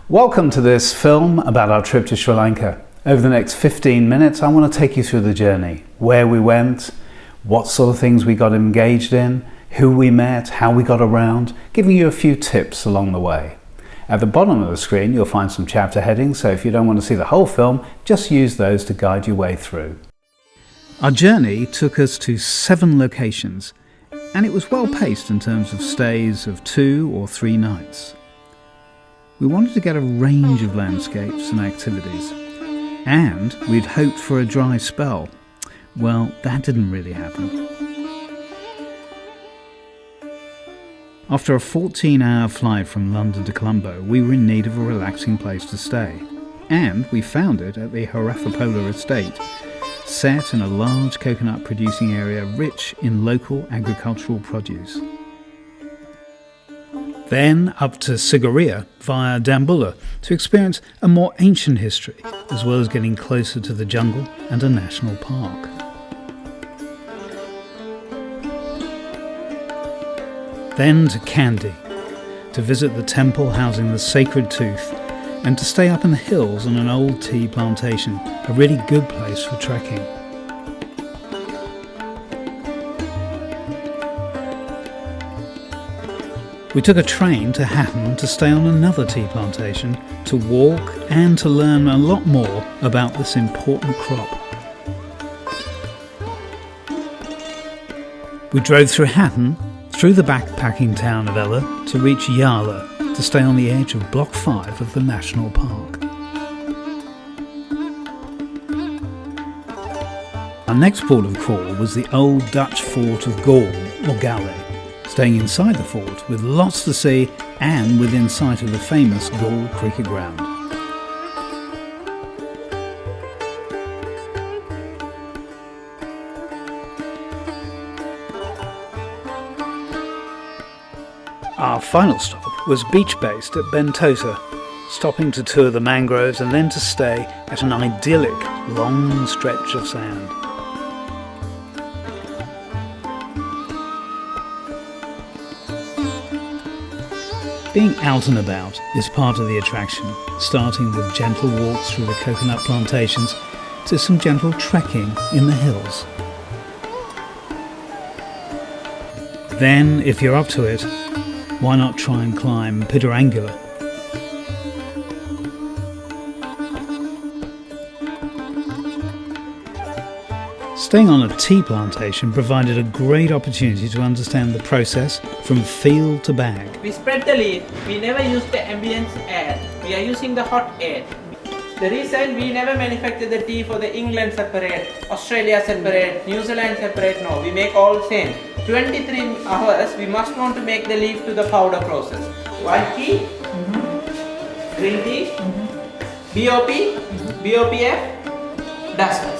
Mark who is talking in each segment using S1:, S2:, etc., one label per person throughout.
S1: Welcome to this film about our trip to Sri Lanka. Over the next 15 minutes, I want to take you through the journey, where we went, what sort of things we got engaged in, who we met, how we got around, giving you a few tips along the way. At the bottom of the screen, you'll find some chapter headings, so if you don't want to see the whole film, just use those to guide your way through. Our journey took us to 7 locations, and it was well paced in terms of stays of 2 or 3 nights. We wanted to get a range of landscapes and activities, and we'd hoped for a dry spell. Well, that didn't really happen. After a 14-hour flight from London to Colombo, we were in need of a relaxing place to stay, and we found it at the Haraphapola estate, set in a large coconut producing area rich in local agricultural produce. Then up to Sigiriya via Dambulla to experience a more ancient history, as well as getting closer to the jungle and a national park. Then to Kandy, to visit the temple housing the sacred tooth, and to stay up in the hills on an old tea plantation, a really good place for trekking. We took a train to Hatton to stay on another tea plantation, to walk and to learn a lot more about this important crop. We drove through Hatton, through the backpacking town of Ella, to reach Yala, to stay on the edge of Block 5 of the National Park. Our next port of call was the old Dutch fort of Gaul, or Galle, staying inside the fort with lots to see and within sight of the famous Gaul cricket ground. Our final stop was beach-based at Bentosa, stopping to tour the mangroves and then to stay at an idyllic long stretch of sand. Being out and about is part of the attraction, starting with gentle walks through the coconut plantations to some gentle trekking in the hills. Then, if you're up to it, why not try and climb Pitarangula? Staying on a tea plantation provided a great opportunity to understand the process from field to bag.
S2: We spread the leaf. We never use the ambient air. We are using the hot air. The reason we never manufacture the tea for the England separate, Australia separate, New Zealand separate, no, we make all same. 23 hours we must want to make the leaf to the powder process. White tea, green tea, BOP, BOPF, dusters.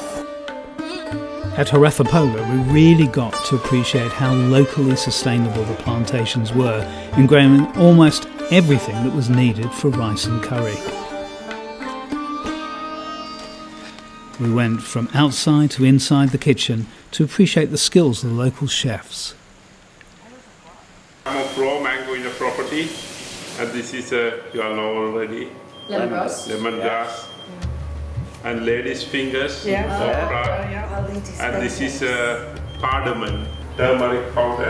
S1: At Haraphapola, we really got to appreciate how locally sustainable the plantations were in growing almost everything that was needed for rice and curry. We went from outside to inside the kitchen to appreciate the skills of the local chefs.
S3: I'm a pro mango in the property, and this is you all know already. Lemongrass. And ladies' fingers, okra, and this is cardamom, turmeric powder,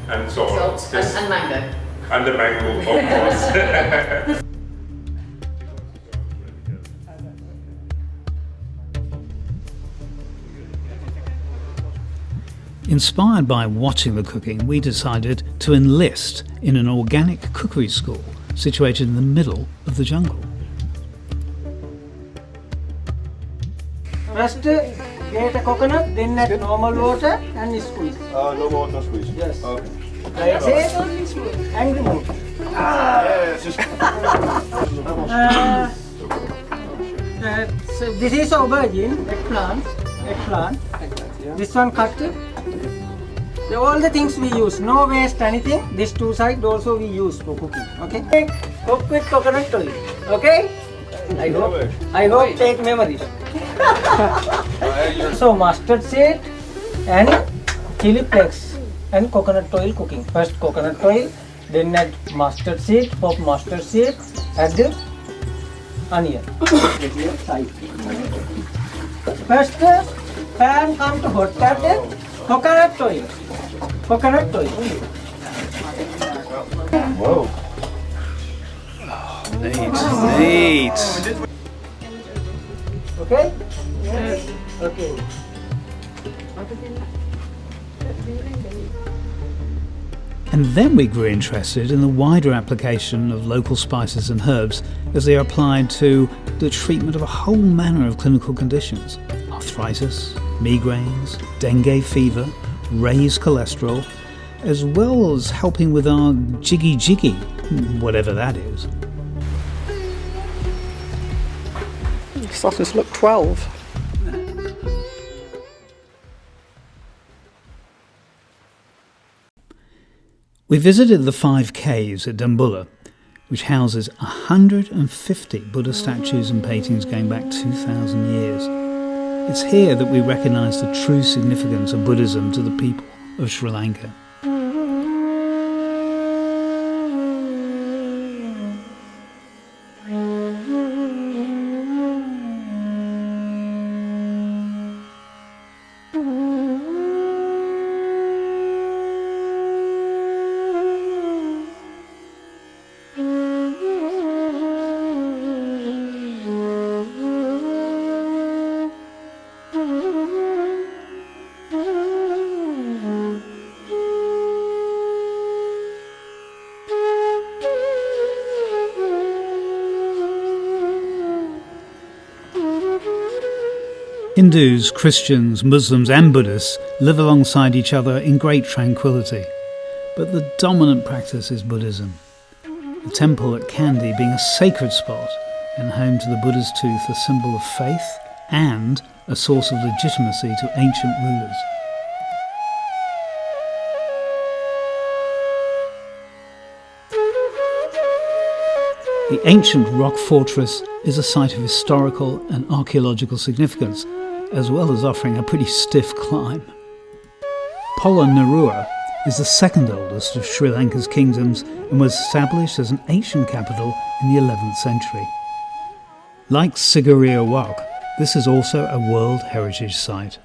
S3: and salt.
S4: And mango.
S3: And the mango, of course.
S1: Inspired by watching the cooking, we decided to enlist in an organic cookery school situated in the middle of the jungle.
S2: First, get a coconut, then add normal water and squeeze.
S5: No water squeeze.
S2: Yes.
S5: Okay.
S2: Like this, and remove. So this is aubergine, eggplant. This one cut. All the things we use, no waste anything. This 2 sides also we use for cooking. Okay. Cook with coconut oil. Okay. I hope take memories. So mustard seed and chili flakes and coconut oil cooking. First coconut oil,
S4: Then add mustard seed, pop mustard seed, add the onion. First pan come to hot water, coconut oil. Coconut oil.
S1: Whoa. Neat.
S4: Okay? Yes. Okay.
S1: And then we grew interested in the wider application of local spices and herbs as they are applied to the treatment of a whole manner of clinical conditions: arthritis, migraines, dengue fever, raised cholesterol, as well as helping with our jiggy, whatever that is.
S5: Starting to look 12.
S1: We visited the 5 caves at Dambulla, which houses 150 Buddha statues and paintings going back 2,000 years. It's here that we recognise the true significance of Buddhism to the people of Sri Lanka. Hindus, Christians, Muslims and Buddhists live alongside each other in great tranquility. But the dominant practice is Buddhism. The temple at Kandy being a sacred spot and home to the Buddha's tooth, a symbol of faith and a source of legitimacy to ancient rulers. The ancient rock fortress is a site of historical and archaeological significance, as well as offering a pretty stiff climb. Polonnaruwa is the second oldest of Sri Lanka's kingdoms and was established as an ancient capital in the 11th century. Like Sigiriya Rock, this is also a World Heritage Site.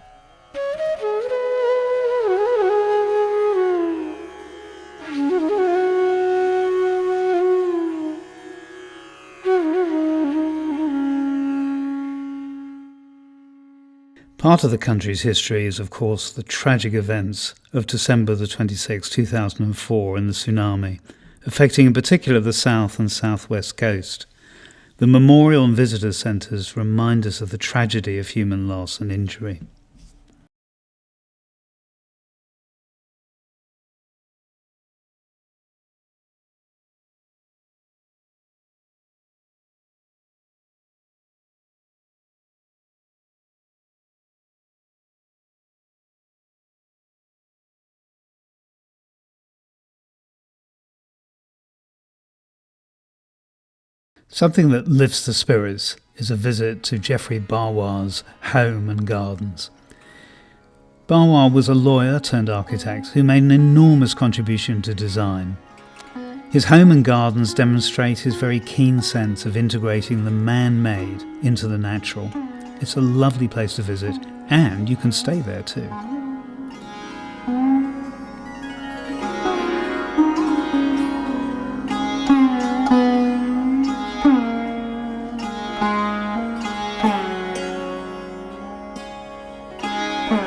S1: Part of the country's history is, of course, the tragic events of December the 26th, 2004 and the tsunami, affecting in particular the south and southwest coast. The memorial and visitor centres remind us of the tragedy of human loss and injury. Something that lifts the spirits is a visit to Geoffrey Bawa's home and gardens. Bawa was a lawyer turned architect who made an enormous contribution to design. His home and gardens demonstrate his very keen sense of integrating the man-made into the natural. It's a lovely place to visit, and you can stay there too.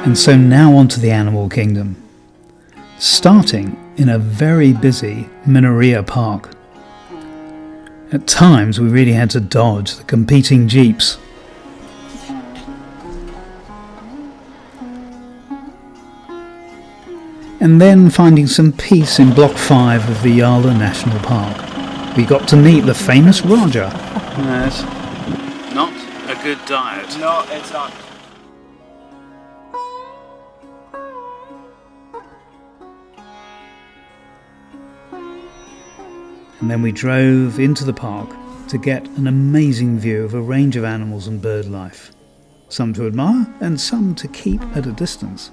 S1: And so now on to the animal kingdom, starting in a very busy Minaria Park. At times we really had to dodge the competing jeeps. And then finding some peace in Block 5 of the Yala National Park. We got to meet the famous Raja. That's not a good diet.
S4: No, it's not.
S1: And then we drove into the park to get an amazing view of a range of animals and bird life. Some to admire and some to keep at a distance.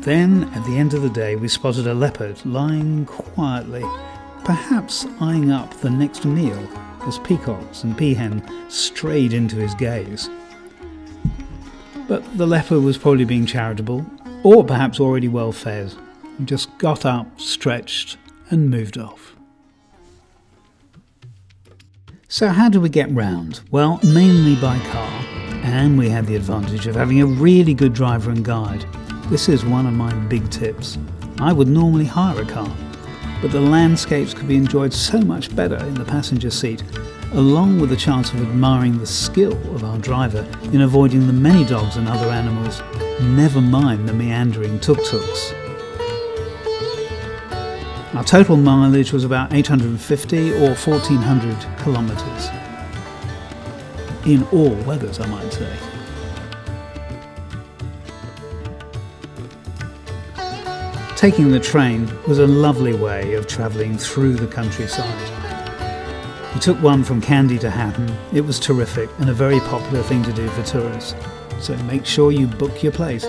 S1: Then, at the end of the day, we spotted a leopard lying quietly, perhaps eyeing up the next meal as peacocks and peahen strayed into his gaze. But the leopard was probably being charitable, or perhaps already well fed, and just got up, stretched, and moved off. So how did we get round? Well, mainly by car, and we had the advantage of having a really good driver and guide. This is one of my big tips. I would normally hire a car, but the landscapes could be enjoyed so much better in the passenger seat, along with the chance of admiring the skill of our driver in avoiding the many dogs and other animals, never mind the meandering tuk-tuks. Our total mileage was about 850 or 1400 kilometres. In all weathers, I might say. Taking the train was a lovely way of travelling through the countryside. We took one from Kandy to Hatton. It was terrific and a very popular thing to do for tourists. So make sure you book your place.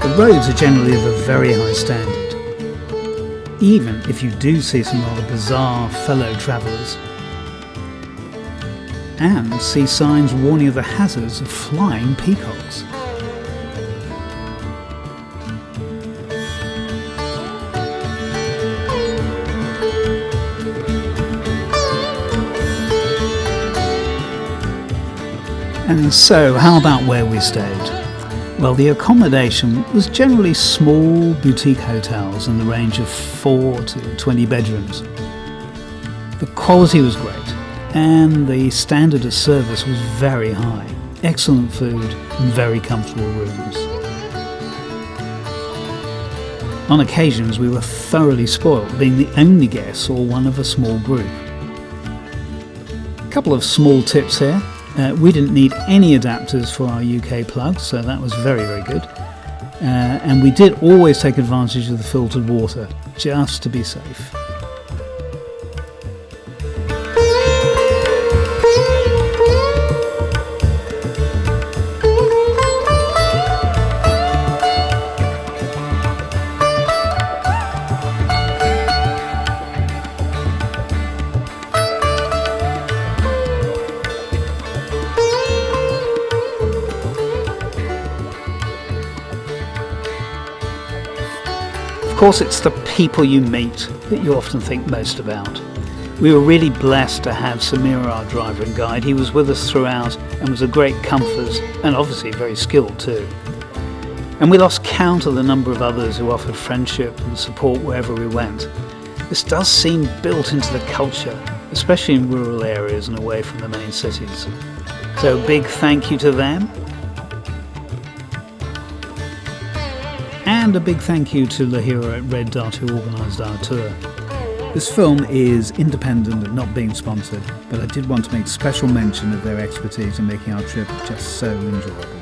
S1: The roads are generally of a very high standard, even if you do see some rather bizarre fellow travellers, and see signs warning of the hazards of flying peacocks. And so, how about where we stayed? Well, the accommodation was generally small boutique hotels in the range of 4 to 20 bedrooms. The quality was great, and the standard of service was very high. Excellent food and very comfortable rooms. On occasions, we were thoroughly spoilt, being the only guests or one of a small group. A couple of small tips here. We didn't need any adapters for our UK plugs, so that was very, very good. And we did always take advantage of the filtered water, just to be safe. Of course, it's the people you meet that you often think most about. We were really blessed to have Samir, our driver and guide. He was with us throughout and was a great comfort and obviously very skilled too. And we lost count of the number of others who offered friendship and support wherever we went. This does seem built into the culture, especially in rural areas and away from the main cities. So a big thank you to them. And a big thank you to Lahira at Red Dot who organised our tour. This film is independent and not being sponsored, but I did want to make special mention of their expertise in making our trip just so enjoyable.